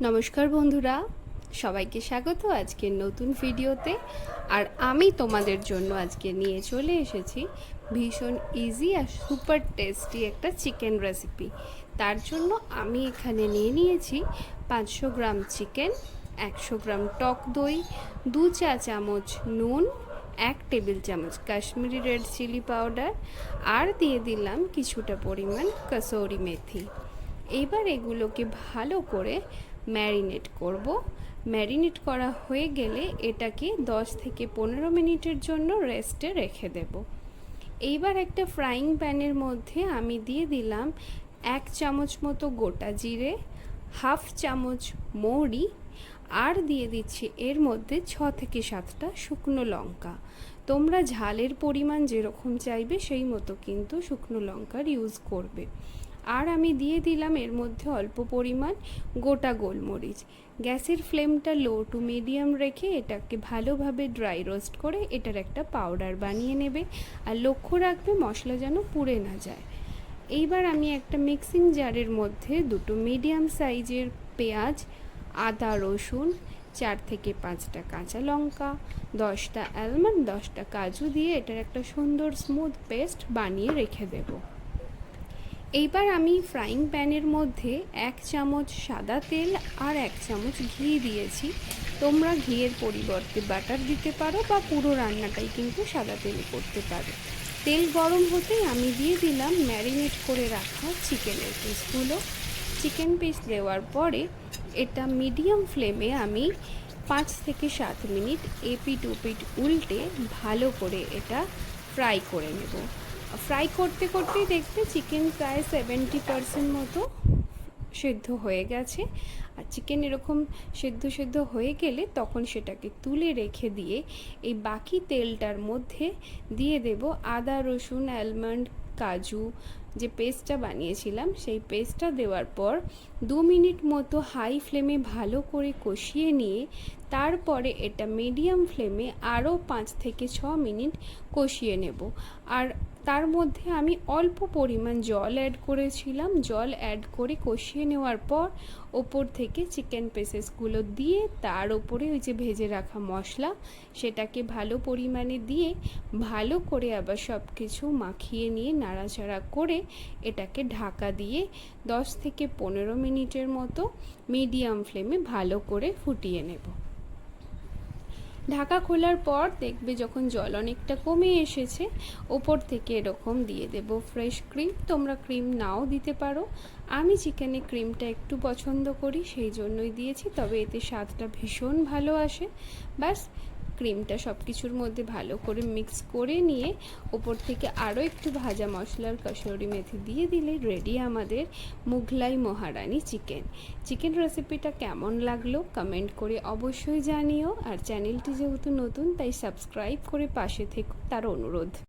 নমস্কার বন্ধুরা, সবাইকে স্বাগত আজকের নতুন ভিডিওতে। আর আমি তোমাদের জন্য আজকে নিয়ে চলে এসেছি ভীষণ ইজি আর সুপার টেস্টি একটা চিকেন রেসিপি। তার জন্য আমি এখানে নিয়ে নিয়েছি 500 গ্রাম চিকেন, 100 গ্রাম টক দই, 2 চা চামচ নুন, 1 টেবিল চামচ কাশ্মীরি রেড চিলি পাউডার, আর দিয়ে দিলাম কিছুটা পরিমাণ কসুরি মেথি। এবার এগুলোকে ভালো করে ম্যারিনেট করব। ম্যারিনেট করা হয়ে গেলে এটাকে 10 থেকে 15 মিনিটের জন্য রেস্টে রেখে দেব। এইবার একটা ফ্রাইং প্যানের মধ্যে আমি দিয়ে দিলাম 1 চামচ মতো গোটা জিরে, হাফ চামচ মৌরি, আর দিয়ে দিচ্ছি এর মধ্যে 6 থেকে 7টা শুকনো লঙ্কা। তোমরা ঝালের পরিমাণ যেরকম চাইবে সেই মতো কিন্তু শুকনো লঙ্কার ইউজ করবে। আর আমি দিয়ে দিলাম এর মধ্যে অল্প পরিমাণ গোটা গোলমরিচ। গ্যাসের ফ্লেমটা লো টু মিডিয়াম রেখে এটাকে ভালোভাবে ড্রাই রোস্ট করে এটার একটা পাউডার বানিয়ে নেবে। আর লক্ষ্য রাখবে মশলা যেন পুড়ে না যায়। এইবার আমি একটা মিক্সিং জারের মধ্যে 2টো মিডিয়াম সাইজের পেঁয়াজ, আদা রসুন, 4 থেকে 5টা কাঁচা লঙ্কা, 10টা আলমন্ড, 10টা কাজু দিয়ে এটার একটা সুন্দর স্মুথ পেস্ট বানিয়ে রেখে দেবো। এইবার আমি ফ্রাইং প্যানের মধ্যে 1 চামচ সাদা তেল আর 1 চামচ ঘি দিয়েছি। তোমরা ঘিয়ের পরিবর্তে বাটার দিতে পারো বা পুরো রান্নাটাই কিন্তু সাদা তেলে করতে পারো। তেল গরম হতেই আমি দিয়ে দিলাম ম্যারিনেট করে রাখা চিকেনের পিসগুলো। চিকেন পিস দেওয়ার পরে এটা মিডিয়াম ফ্লেমে আমি 5 থেকে 7 মিনিট এপিট ওপিট উল্টে ভালো করে এটা ফ্রাই করে নেব। ফ্রাই করতে করতেই দেখবে চিকেন প্রায় 70% মতো সেদ্ধ হয়ে গেছে। আর চিকেন এরকম সেদ্ধ হয়ে গেলে তখন সেটাকে তুলে রেখে দিয়ে এই বাকি তেলটার মধ্যে দিয়ে দেব আদা রসুন আলমন্ড কাজু যে পেস্টটা বানিয়েছিলাম সেই পেস্টটা দেওয়ার পর 2 মিনিট মতো হাই ফ্লেমে ভালো করে কষিয়ে নিয়ে তারপরে এটা মিডিয়াম ফ্লেমে আরও 5 থেকে 6 মিনিট কষিয়ে নেব। আর তার মধ্যে আমি অল্প পরিমাণ জল অ্যাড করেছিলাম। জল অ্যাড করে কষিয়ে নেওয়ার পর ওপর থেকে চিকেন পিসেসগুলো দিয়ে তার ওপরে ওই যে ভেজে রাখা মশলা সেটাকে ভালো পরিমাণে দিয়ে ভালো করে আবার সব কিছু মাখিয়ে নিয়ে নাড়াচাড়া করে এটাকে ঢাকা দিয়ে 10 থেকে 15 মিনিটের মতো মিডিয়াম ফ্লেমে ভালো করে ফুটিয়ে নেব। ঢাকা খোলার পর দেখবে যখন জল অনেকটা কমে এসেছে ওপর থেকে এরকম দিয়ে দেব ফ্রেশ ক্রিম। তোমরা ক্রিম নাও দিতে পারো। আমি চিকেনে ক্রিমটা একটু পছন্দ করি সেই জন্যই দিয়েছি, তবে এতে স্বাদটা ভীষণ ভালো আসে। ব্যাস ক্রিমটা সব কিছুর মধ্যে ভালো করে মিক্স করে নিয়ে ওপর থেকে আরও একটু ভাজা মশলার কসুরি মেথি দিয়ে দিলে রেডি আমাদের মুঘলাই মহারানি চিকেন রেসিপিটা কেমন লাগলো কমেন্ট করে অবশ্যই জানিও। আর চ্যানেলটি যেহেতু নতুন তাই সাবস্ক্রাইব করে পাশে থেকো তার অনুরোধ।